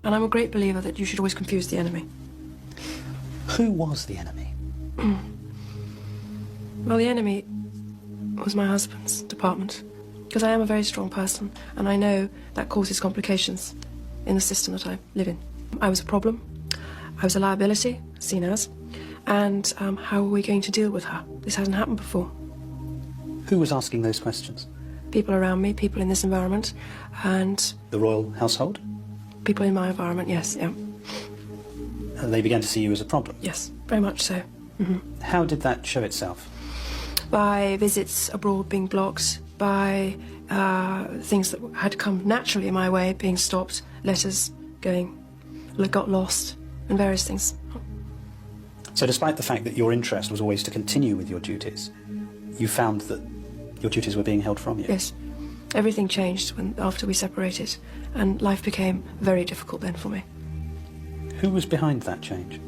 And I'm a great believer that you should always confuse the enemy. Who was the enemy? Well, the enemy was my husband's department, because I am a very strong person, and I know that causes complications in the system that I live in. I was a problem, I was a liability, seen as, and how are we going to deal with her? This hasn't happened before. Who was asking those questions? People around me, people in this environment, and... The royal household? People in my environment, yes, yeah. They began to see you as a problem? Yes, very much so. Mm-hmm. How did that show itself? By visits abroad being blocked, by things that had come naturally in my way being stopped, letters going, got lost, and various things. So despite the fact that your interest was always to continue with your duties, you found that your duties were being held from you? Yes. Everything changed after we separated, and life became very difficult then for me. Who was behind that change?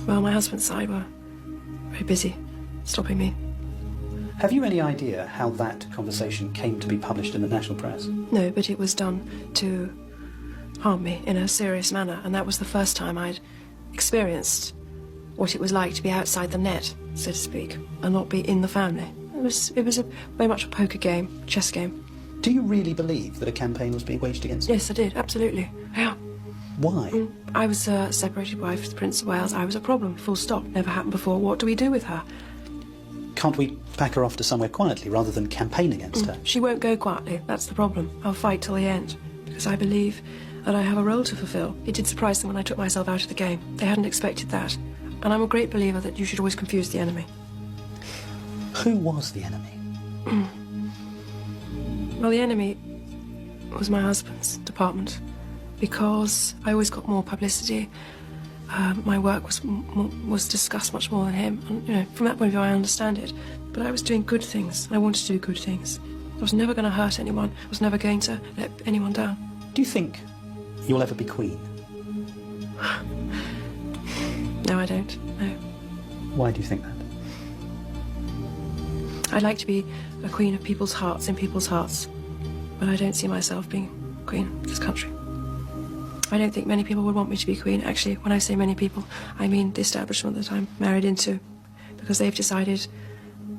Well, my husband's side were very busy stopping me. Have you any idea how that conversation came to be published in the national press? No, but it was done to harm me in a serious manner, and that was the first time I'd experienced what it was like to be outside the net, so to speak, and not be in the family. It was very much a poker game, a chess game. Do you really believe that a campaign was being waged against you? Yes, I did, absolutely. Yeah. Why? I was a separated wife of the Prince of Wales. I was a problem, full stop. Never happened before. What do we do with her? Can't we pack her off to somewhere quietly rather than campaign against her? She won't go quietly, that's the problem. I'll fight till the end, because I believe that I have a role to fulfil. It did surprise them when I took myself out of the game. They hadn't expected that. And I'm a great believer that you should always confuse the enemy. Who was the enemy? Well, the enemy was my husband's department, because I always got more publicity. My work was discussed much more than him. And, you know, from that point of view, I understand it. But I was doing good things. I wanted to do good things. I was never going to hurt anyone. I was never going to let anyone down. Do you think you'll ever be Queen? No, I don't. No. Why do you think that? I'd like to be a queen of people's hearts, in people's hearts. But I don't see myself being queen of this country. I don't think many people would want me to be queen. Actually, when I say many people, I mean the establishment that I'm married into, because they've decided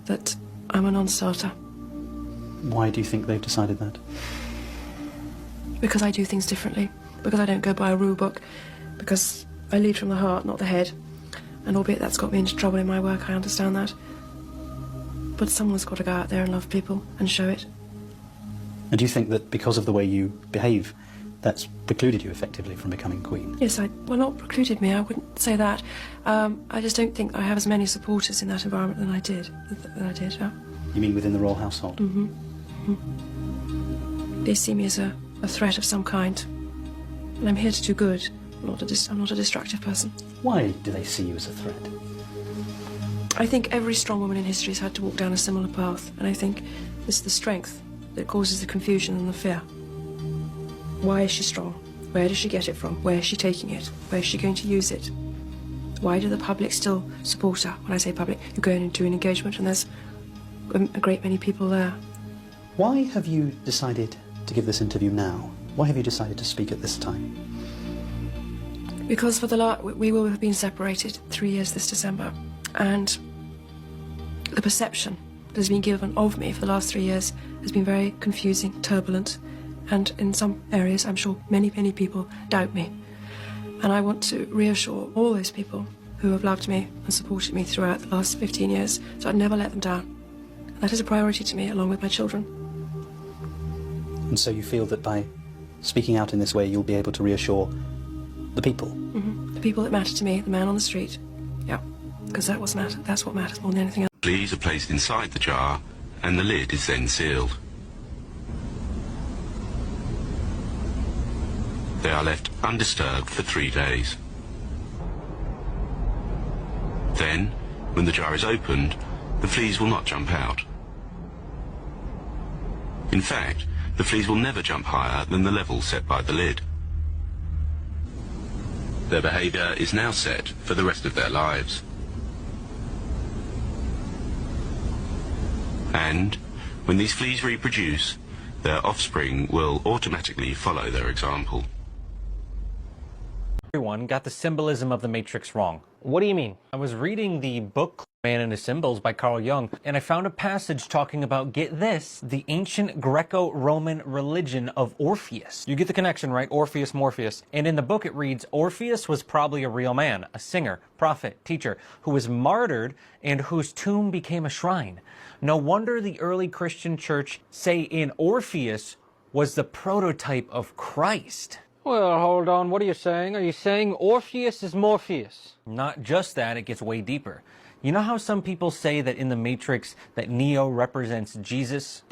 that I'm a non-starter. Why do you think they've decided that? Because I do things differently, because I don't go by a rule book, because I lead from the heart, not the head. And albeit that's got me into trouble in my work, I understand that. But someone's got to go out there and love people and show it. And do you think that because of the way you behave, that's precluded you effectively from becoming Queen? Yes, well, not precluded me, I wouldn't say that. I just don't think I have as many supporters in that environment than I did, yeah. You mean within the royal household? Mm-hmm. Mm-hmm. They see me as a threat of some kind. And I'm here to do good. I'm not a destructive person. Why do they see you as a threat? I think every strong woman in history has had to walk down a similar path, and I think it's the strength that causes the confusion and the fear. Why is she strong? Where does she get it from? Where is she taking it? Where is she going to use it? Why do the public still support her? When I say public, you go in and do an engagement and there's a great many people there. Why have you decided to give this interview now? Why have you decided to speak at this time? Because we will have been separated 3 years this December, and the perception that has been given of me for the last 3 years has been very confusing, turbulent, and in some areas I'm sure many, many people doubt me. And I want to reassure all those people who have loved me and supported me throughout the last 15 years, so I'd never let them down. And that is a priority to me, along with my children. And so you feel that by speaking out in this way you'll be able to reassure the people? Mm-hmm. The people that matter to me, the man on the street. Yeah, because that's what matters more than anything else. Fleas are placed inside the jar and the lid is then sealed. They are left undisturbed for 3 days. Then, when the jar is opened, the fleas will not jump out. In fact, the fleas will never jump higher than the level set by the lid. Their behaviour is now set for the rest of their lives. And, when these fleas reproduce, their offspring will automatically follow their example. Everyone got the symbolism of the Matrix wrong. What do you mean? I was reading the book Man and His Symbols by Carl Jung, and I found a passage talking about, get this, the ancient Greco-Roman religion of Orpheus. You get the connection, right? Orpheus, Morpheus. And in the book it reads, Orpheus was probably a real man, a singer, prophet, teacher, who was martyred and whose tomb became a shrine. No wonder the early Christian church say in Orpheus was the prototype of Christ. Well, hold on. What are you saying? Are you saying Orpheus is Morpheus? Not just that, it gets way deeper. You know how some people say that in the Matrix that Neo represents Jesus?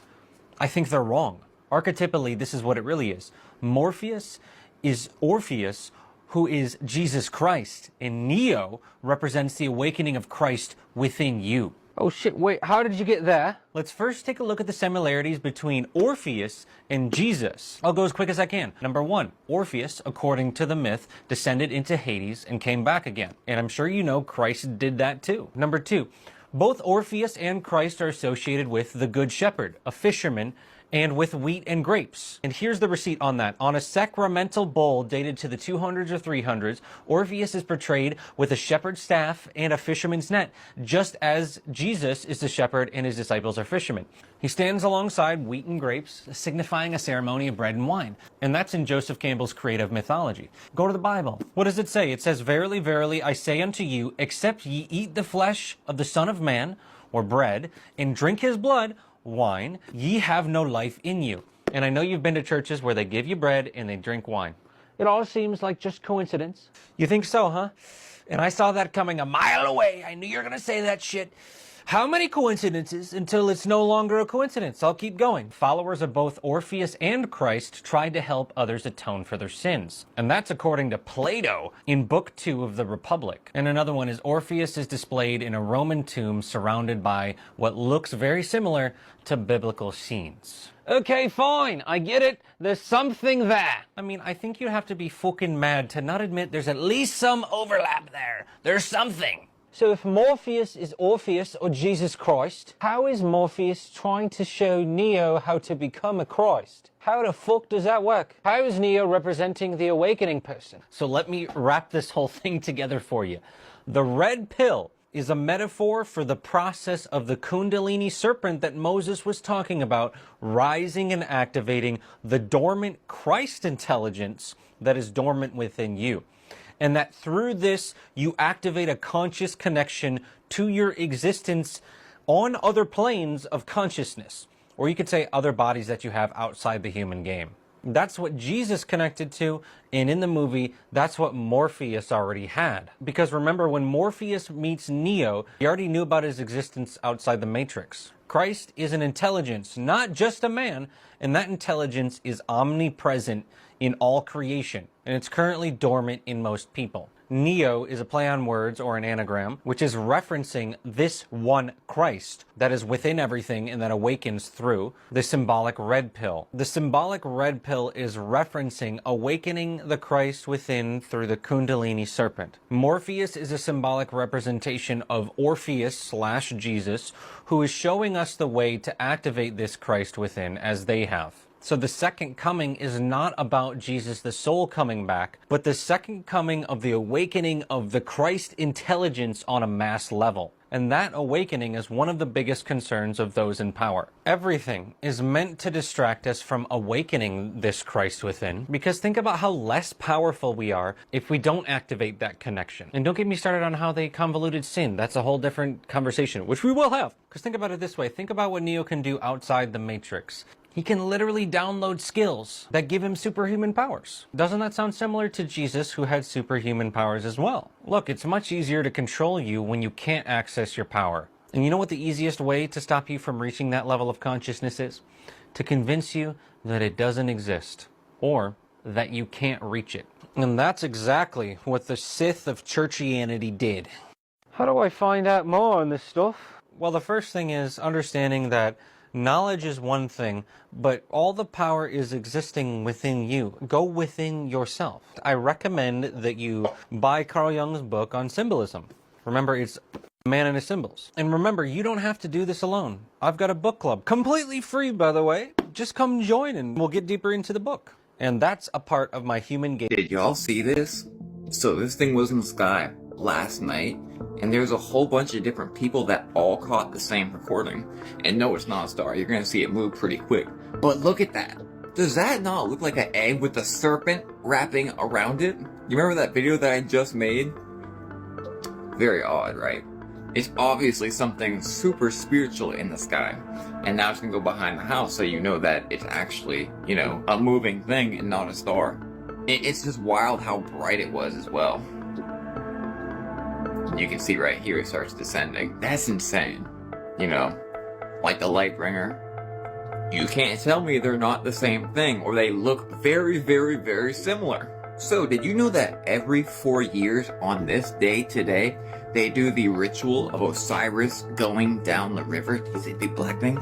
I think they're wrong. Archetypally, this is what it really is. Morpheus is Orpheus, who is Jesus Christ, and Neo represents the awakening of Christ within you. Oh shit, wait, how did you get there? Let's first take a look at the similarities between Orpheus and Jesus. I'll go as quick as I can. Number one, Orpheus, according to the myth, descended into Hades and came back again. And I'm sure you know Christ did that too. Number two, both Orpheus and Christ are associated with the Good Shepherd, a fisherman, and with wheat and grapes. And here's the receipt on that. On a sacramental bowl dated to the 200s or 300s, Orpheus is portrayed with a shepherd's staff and a fisherman's net, just as Jesus is the shepherd and his disciples are fishermen. He stands alongside wheat and grapes, signifying a ceremony of bread and wine. And that's in Joseph Campbell's creative mythology. Go to the Bible. What does it say? It says, Verily, verily, I say unto you, except ye eat the flesh of the Son of Man, or bread, and drink his blood, wine, ye have no life in you. And I know you've been to churches where they give you bread and they drink wine. It all seems like just coincidence. You think so, huh? And I saw that coming a mile away. I knew you were going to say that shit. How many coincidences until it's no longer a coincidence? I'll keep going. Followers of both Orpheus and Christ tried to help others atone for their sins. And that's according to Plato in Book 2 of the Republic. And another one is Orpheus is displayed in a Roman tomb surrounded by what looks very similar to biblical scenes. Okay, fine, I get it. There's something there. I mean, I think you have to be fucking mad to not admit there's at least some overlap there. There's something. So if Morpheus is Orpheus or Jesus Christ, how is Morpheus trying to show Neo how to become a Christ? How the fuck does that work? How is Neo representing the awakening person? So let me wrap this whole thing together for you. The red pill is a metaphor for the process of the Kundalini serpent that Moses was talking about, rising and activating the dormant Christ intelligence that is dormant within you. And that through this, you activate a conscious connection to your existence on other planes of consciousness. Or you could say other bodies that you have outside the human game. That's what Jesus connected to, and in the movie, that's what Morpheus already had. Because remember, when Morpheus meets Neo, he already knew about his existence outside the Matrix. Christ is an intelligence, not just a man, and that intelligence is omnipresent in all creation, and it's currently dormant in most people. Neo is a play on words or an anagram, which is referencing this one Christ that is within everything and that awakens through the symbolic red pill. The symbolic red pill is referencing awakening the Christ within through the Kundalini serpent. Morpheus is a symbolic representation of Orpheus / Jesus, who is showing us the way to activate this Christ within as they have. So the second coming is not about Jesus the soul coming back, but the second coming of the awakening of the Christ intelligence on a mass level. And that awakening is one of the biggest concerns of those in power. Everything is meant to distract us from awakening this Christ within, because think about how less powerful we are if we don't activate that connection. And don't get me started on how they convoluted sin. That's a whole different conversation, which we will have. Because think about it this way. Think about what Neo can do outside the Matrix. He can literally download skills that give him superhuman powers. Doesn't that sound similar to Jesus, who had superhuman powers as well? Look, it's much easier to control you when you can't access your power. And you know what the easiest way to stop you from reaching that level of consciousness is? To convince you that it doesn't exist, or that you can't reach it. And that's exactly what the Sith of Churchianity did. How do I find out more on this stuff? Well, the first thing is understanding that knowledge is one thing, but all the power is existing within you. Go within yourself. I recommend that you buy Carl Jung's book on symbolism. Remember, it's Man and his symbols. And remember, you don't have to do this alone. I've got a book club, completely free, by the way. Just come join and we'll get deeper into the book. And that's a part of my human game. Did y'all see this? So this thing was in the sky last night, and there's a whole bunch of different people that all caught the same recording. And no, it's not a star. You're gonna see it move pretty quick. But look at that. Does that not look like an egg with a serpent wrapping around it? You remember that video that I just made? Very odd, right? It's obviously something super spiritual in the sky. And now it's gonna go behind the house so you know that it's actually, you know, a moving thing and not a star. It's just wild how bright it was as well. You can see right here it starts descending. That's insane. You know, like the Lightbringer. You can't tell me they're not the same thing, or they look very, very, very similar. So, did you know that every 4 years on this day today, they do the ritual of Osiris going down the river? You see the big black thing?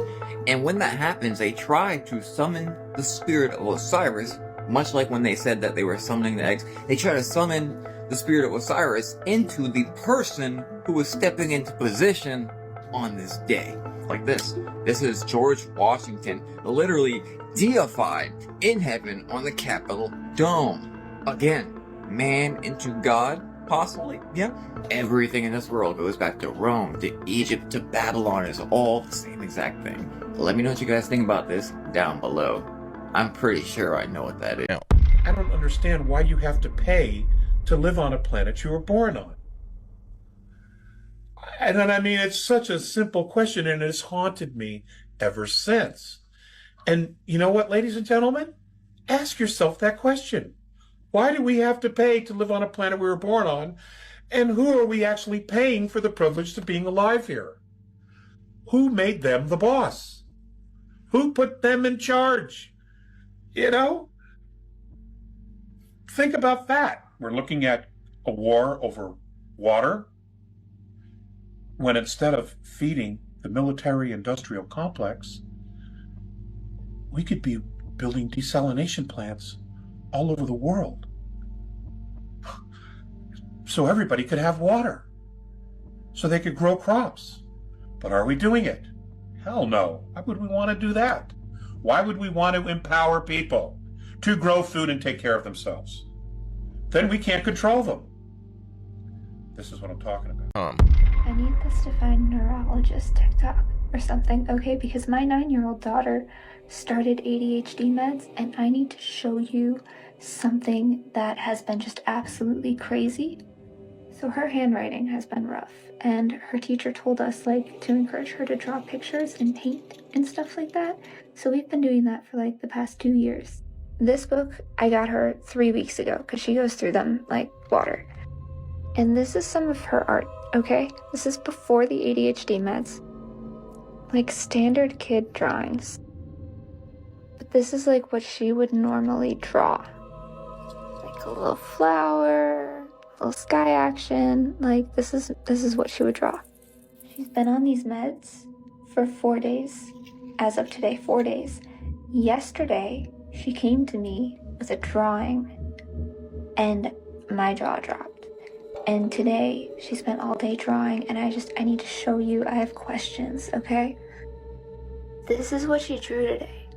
And when that happens, they try to summon the spirit of Osiris, much like when they said that they were summoning the eggs. They try to summon the spirit of Osiris into the person who was stepping into position on this day. Like this. This is George Washington, literally deified in heaven on the Capitol Dome. Again, man into God, possibly? Yep. Everything in this world goes back to Rome, to Egypt, to Babylon. Is all the same exact thing. Let me know what you guys think about this down below. I'm pretty sure I know what that is. I don't understand why you have to pay to live on a planet you were born on. And then, I mean, it's such a simple question, and it's haunted me ever since. And you know what, ladies and gentlemen? Ask yourself that question. Why do we have to pay to live on a planet we were born on? And who are we actually paying for the privilege of being alive here? Who made them the boss? Who put them in charge? You know? Think about that. We're looking at a war over water, when instead of feeding the military-industrial complex, we could be building desalination plants all over the world so everybody could have water, so they could grow crops. But are we doing it? Hell no. Why would we want to do that? Why would we want to empower people to grow food and take care of themselves? Then we can't control them. This is what I'm talking about. I need this to find neurologist TikTok or something, okay? Because my 9-year-old daughter started ADHD meds, and I need to show you something that has been just absolutely crazy. So her handwriting has been rough, and her teacher told us, like, to encourage her to draw pictures and paint and stuff like that. So we've been doing that for, like, the past 2 years. This book I got her 3 weeks ago, because she goes through them like water. And this is some of her art, okay? This is before the ADHD meds. Like standard kid drawings. But this is like what she would normally draw. Like a little flower, a little sky action. Like this is what she would draw. She's been on these meds for 4 days. As of today, 4 days. Yesterday, she came to me with a drawing and my jaw dropped. And today, she spent all day drawing, and I need to show you. I have questions, okay? This is what she drew today.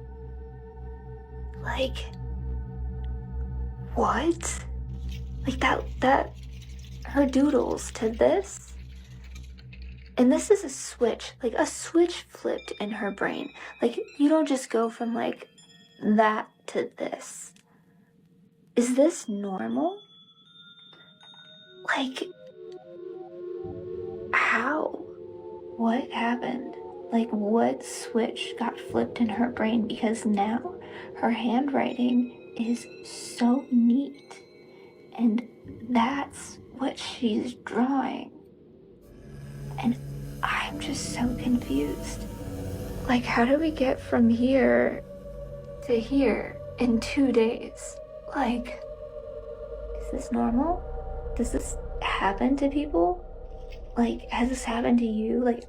Like, what? Like that, her doodles to this? And this is a switch flipped in her brain. Like, you don't just go from, like, that to this. Is this normal? Like, how? What happened? Like, what switch got flipped in her brain? Because now her handwriting is so neat. And that's what she's drawing. And I'm just so confused. Like, how do we get from here to here in 2 days? Like, is this normal? Does this happen to people? Like, has this happened to you? Like,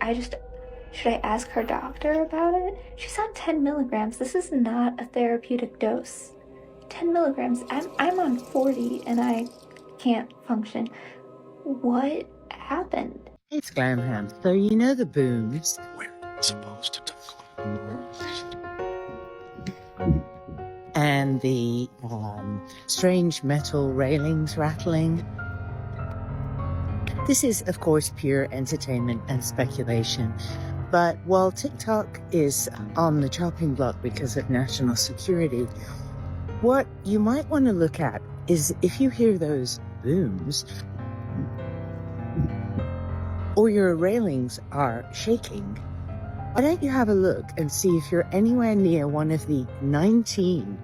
should I ask her doctor about it? She's on 10 milligrams. This is not a therapeutic dose. 10 milligrams. I'm on 40 and I can't function. What happened? It's Glamham. So you know the booms. We're supposed to talk. And the strange metal railings rattling. This is, of course, pure entertainment and speculation. But while TikTok is on the chopping block because of national security, what you might want to look at is if you hear those booms or your railings are shaking, why don't you have a look and see if you're anywhere near one of the 19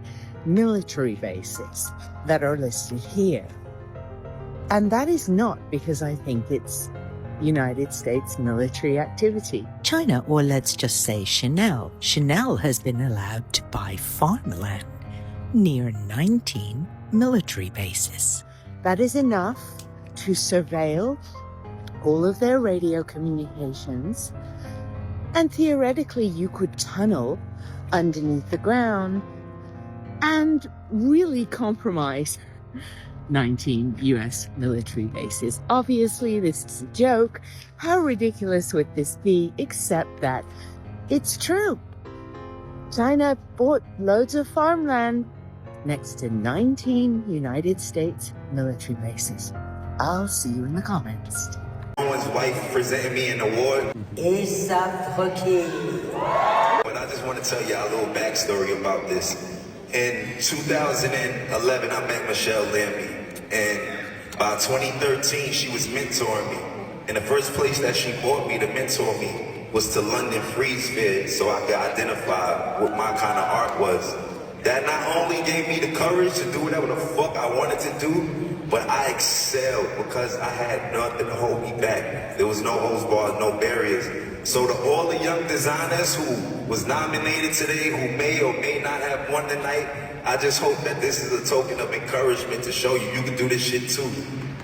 military bases that are listed here. And that is not because I think it's United States military activity. China, or let's just say Chanel. Chanel has been allowed to buy farmland near 19 military bases. That is enough to surveil all of their radio communications, and theoretically you could tunnel underneath the ground and really compromise 19 US military bases. Obviously, this is a joke. How ridiculous would this be, except that it's true. China bought loads of farmland next to 19 United States military bases. I'll see you in the comments. Owen's wife presented me an award. But I just want to tell y'all a little backstory about this. In 2011, I met Michelle Lambie, and by 2013, she was mentoring me. And the first place that she brought me to mentor me was to London Frieze Fair, so I could identify what my kind of art was. That not only gave me the courage to do whatever the fuck I wanted to do, but I excelled because I had nothing to hold me back. There was no holds barred, no barriers. So to all the young designers who was nominated today, who may or may not have won tonight, I just hope that this is a token of encouragement to show you can do this shit too.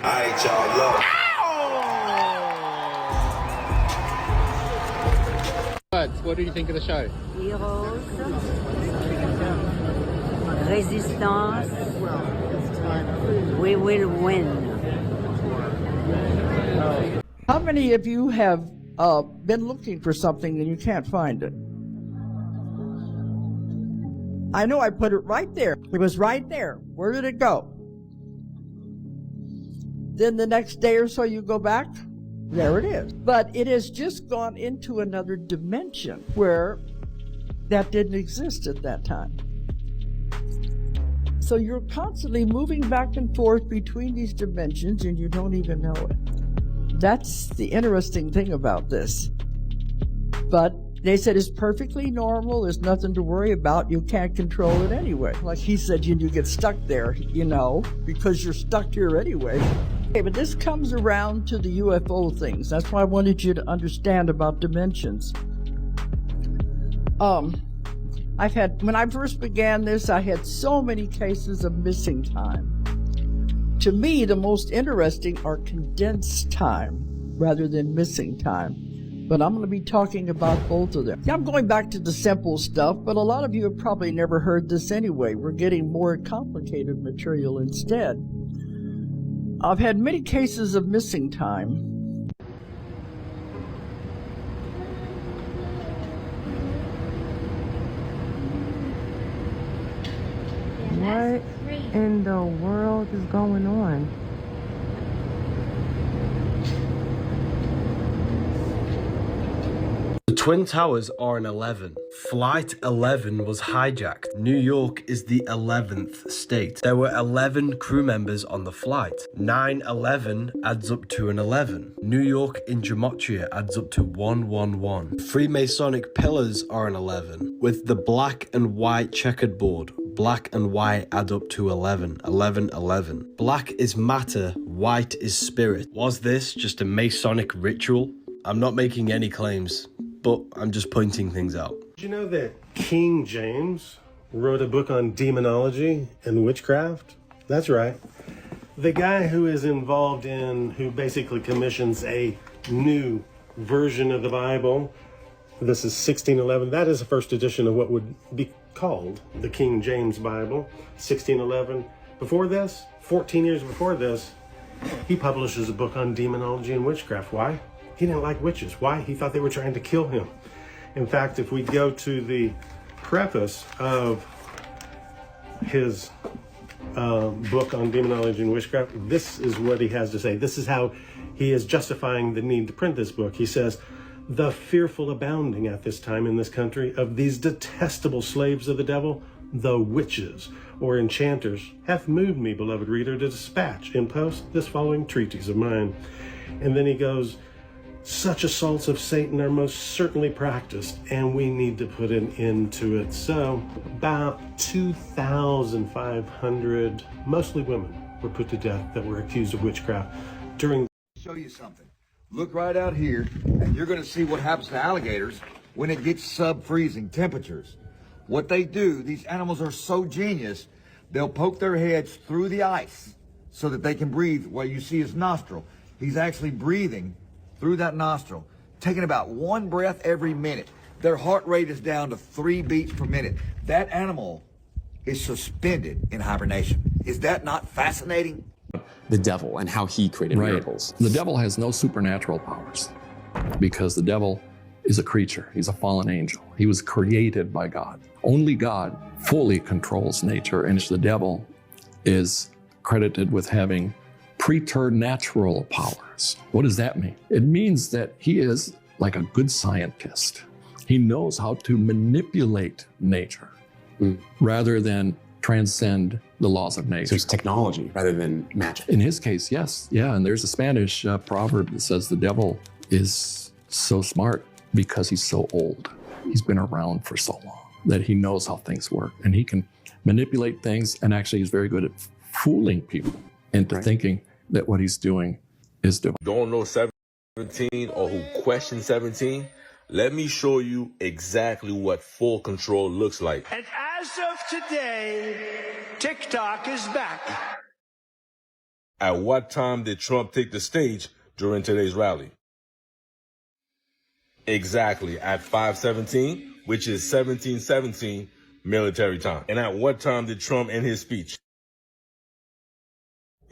All right, y'all, love. What do you think of the show? Heroes, resistance, we will win. How many of you have been looking for something and you can't find it? I know I put it right there. It was right there. Where did it go? Then the next day or so you go back, there it is. But it has just gone into another dimension where that didn't exist at that time. So you're constantly moving back and forth between these dimensions and you don't even know it. That's the interesting thing about this. But they said it's perfectly normal. There's nothing to worry about. You can't control it anyway. Like he said, you get stuck there, because you're stuck here anyway. Okay, but this comes around to the UFO things. That's why I wanted you to understand about dimensions. When I first began this, I had so many cases of missing time. To me, the most interesting are condensed time rather than missing time. But I'm going to be talking about both of them. I'm going back to the simple stuff, but a lot of you have probably never heard this anyway. We're getting more complicated material instead. I've had many cases of missing time. What in the world is going on? The Twin Towers are an 11. Flight 11 was hijacked. New York is the 11th state. There were 11 crew members on the flight. 9/11 adds up to an 11. New York in gematria adds up to 111. Freemasonic pillars are an 11. With the black and white checkered board, black and white add up to 11. 11, 11. Black is matter, white is spirit. Was this just a Masonic ritual? I'm not making any claims, but I'm just pointing things out. Did you know that King James wrote a book on demonology and witchcraft? That's right. The guy who basically commissions a new version of the Bible. This is 1611. That is the first edition of what would be called the King James Bible, 1611. Before this, 14 years before this, he publishes a book on demonology and witchcraft. Why? He didn't like witches. Why? He thought they were trying to kill him. In fact, if we go to the preface of his book on demonology and witchcraft, this is what he has to say. This is how he is justifying the need to print this book. He says, "The fearful abounding at this time in this country of these detestable slaves of the devil, the witches or enchanters, hath moved me, beloved reader, to dispatch in post this following treatise of mine." And then he goes, "Such assaults of Satan are most certainly practiced, and we need to put an end to it." So about 2,500, mostly women, were put to death that were accused of witchcraft during. Show you something. Look right out here, and you're going to see what happens to alligators when it gets sub-freezing temperatures. What they do, these animals are so genius, they'll poke their heads through the ice so that they can breathe. What you see is nostril. He's actually breathing through that nostril, taking about one breath every minute. Their heart rate is down to 3 beats per minute. That animal is suspended in hibernation. Is that not fascinating? The devil and how he created miracles. The devil has no supernatural powers because the devil is a creature. He's a fallen angel. He was created by God. Only God fully controls nature, and the devil is credited with having preternatural powers. What does that mean? It means that he is like a good scientist. He knows how to manipulate nature rather than transcend the laws of nature. So it's technology rather than magic. In his case, yes. Yeah, and there's a Spanish proverb that says the devil is so smart because he's so old. He's been around for so long that he knows how things work, and he can manipulate things, and actually he's very good at fooling people into thinking that what he's doing is divine. Don't know 17 or who questioned 17? Let me show you exactly what full control looks like. And as of today, TikTok is back. At what time did Trump take the stage during today's rally? Exactly at 5:17, which is 17:17 military time. And at what time did Trump end his speech?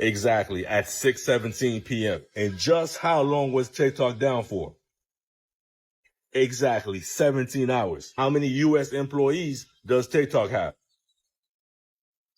Exactly at 6:17 p.m. And just how long was TikTok down for? Exactly 17 hours. How many U.S. employees does TikTok have?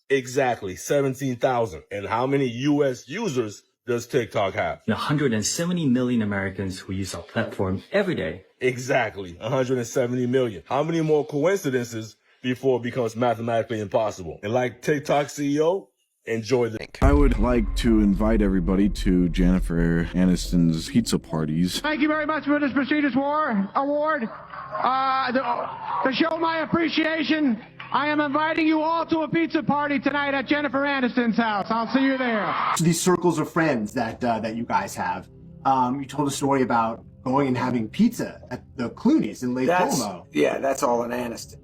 Exactly 17,000. And how many U.S. users does TikTok have? 170 million Americans who use our platform every day. Exactly 170 million. How many more coincidences before it becomes mathematically impossible? And like TikTok CEO, enjoy the link. I would like to invite everybody to Jennifer Aniston's pizza parties. Thank you very much for this prestigious award. To show my appreciation, I am inviting you all to a pizza party tonight at Jennifer Aniston's house. I'll see you there. These circles of friends that you guys have. You told a story about going and having pizza at the Clooney's in Lake Como. Yeah, that's all in Aniston.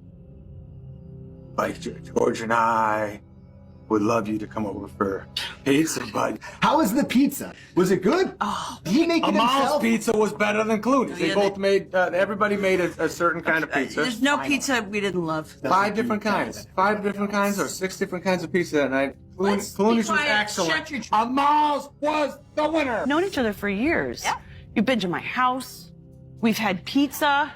Like George and I would love you to come over for pizza, but how was the pizza? Was it good? Oh, did he make it Amal's himself? pizza was better than Clooney's. They both made. Everybody made a certain kind of pizza. There's no pizza we didn't love. 5 different kinds. 5 different kinds or 6 different kinds of pizza that night. Clooney's was excellent. Amal's was the winner. Known each other for years. Yeah. You've been to my house. We've had pizza.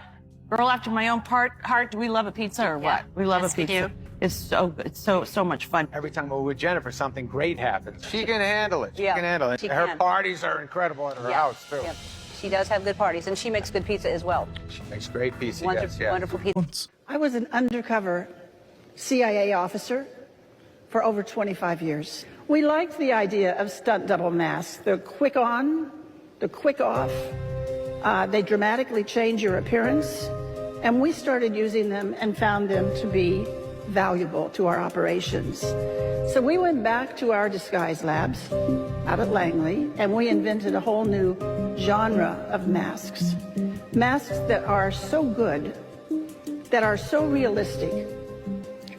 Girl after my own heart. Do we love a pizza or what? We love a pizza. It's so good. It's so much fun. Every time we're with Jennifer, something great happens. She can handle it. She can handle it. She Her can. parties are incredible at her house, too. Yep. She does have good parties, and she makes good pizza as well. She makes great pizza, Wonderful pizza. I was an undercover CIA officer for over 25 years. We liked the idea of stunt double masks. They're quick on, they're quick off. They dramatically change your appearance. And we started using them and found them to be valuable to our operations. So we went back to our disguise labs out at Langley, and we invented a whole new genre of masks. Masks that are so good, that are so realistic,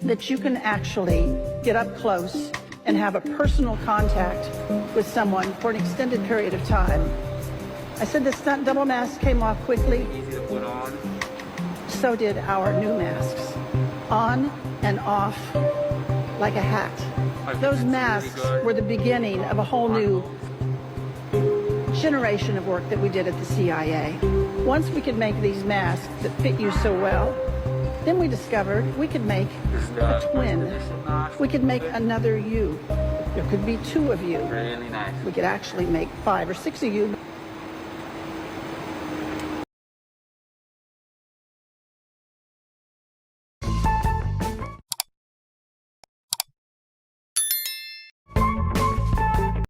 that you can actually get up close and have a personal contact with someone for an extended period of time. I said the stunt double mask came off quickly. Easy to put on. So did our new masks. On and off like a hat. Those masks were the beginning of a whole new generation of work that we did at the CIA. Once we could make these masks that fit you so well, then we discovered we could make a twin. We could make another you. There could be two of you. Really nice. We could actually make 5 or 6 of you.